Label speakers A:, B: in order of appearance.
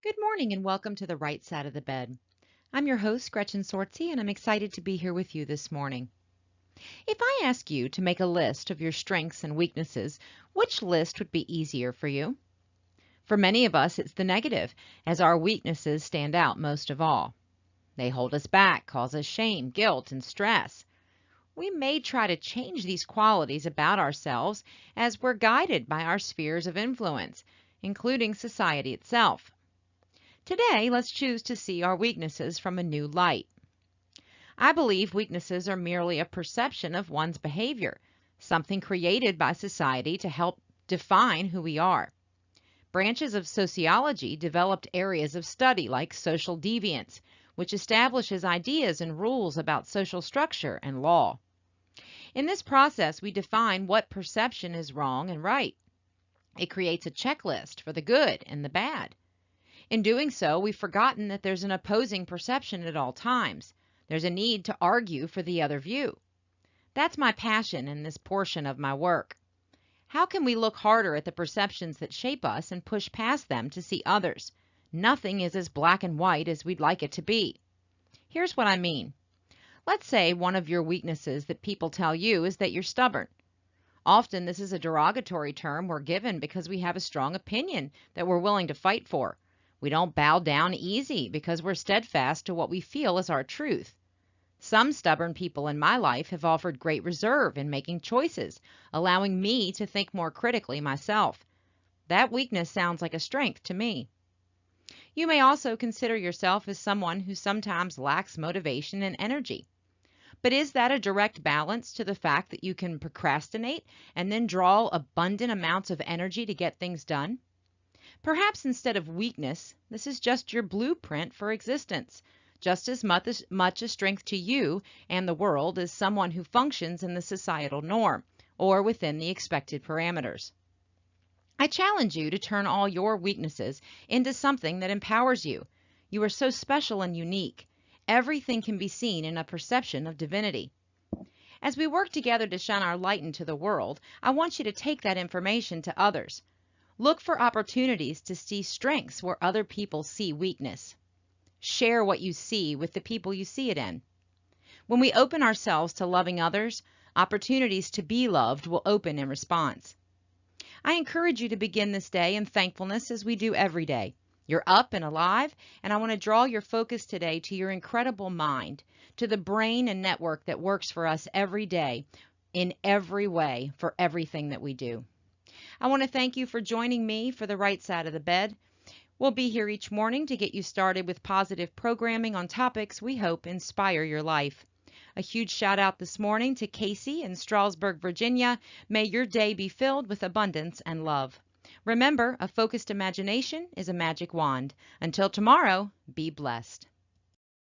A: Good morning and welcome to the right side of the bed. I'm your host, Gretchen Sortzi, and I'm excited to be here with you this morning. If I ask you to make a list of your strengths and weaknesses, which list would be easier for you? For many of us, it's the negative, as our weaknesses stand out most of all. They hold us back, cause us shame, guilt, and stress. We may try to change these qualities about ourselves as we're guided by our spheres of influence, including society itself. Today, let's choose to see our weaknesses from a new light. I believe weaknesses are merely a perception of one's behavior, something created by society to help define who we are. Branches of sociology developed areas of study like social deviance, which establishes ideas and rules about social structure and law. In this process, we define what perception is wrong and right. It creates a checklist for the good and the bad. In doing so, we've forgotten that there's an opposing perception at all times. There's a need to argue for the other view. That's my passion in this portion of my work. How can we look harder at the perceptions that shape us and push past them to see others? Nothing is as black and white as we'd like it to be. Here's what I mean. Let's say one of your weaknesses that people tell you is that you're stubborn. Often this is a derogatory term we're given because we have a strong opinion that we're willing to fight for. We don't bow down easy because we're steadfast to what we feel is our truth. Some stubborn people in my life have offered great reserve in making choices, allowing me to think more critically myself. That weakness sounds like a strength to me. You may also consider yourself as someone who sometimes lacks motivation and energy. But is that a direct balance to the fact that you can procrastinate and then draw abundant amounts of energy to get things done? Perhaps instead of weakness, this is just your blueprint for existence, just as much a strength to you and the world as someone who functions in the societal norm or within the expected parameters. I challenge you to turn all your weaknesses into something that empowers you. You are so special and unique. Everything can be seen in a perception of divinity. As we work together to shine our light into the world, I want you to take that information to others. Look for opportunities to see strengths where other people see weakness. Share what you see with the people you see it in. When we open ourselves to loving others, opportunities to be loved will open in response. I encourage you to begin this day in thankfulness as we do every day. You're up and alive, and I want to draw your focus today to your incredible mind, to the brain and network that works for us every day, in every way, for everything that we do. I want to thank you for joining me for the right side of the bed. We'll be here each morning to get you started with positive programming on topics we hope inspire your life. A huge shout out this morning to Casey in Stroudsburg, Virginia. May your day be filled with abundance and love. Remember, a focused imagination is a magic wand. Until tomorrow, be blessed.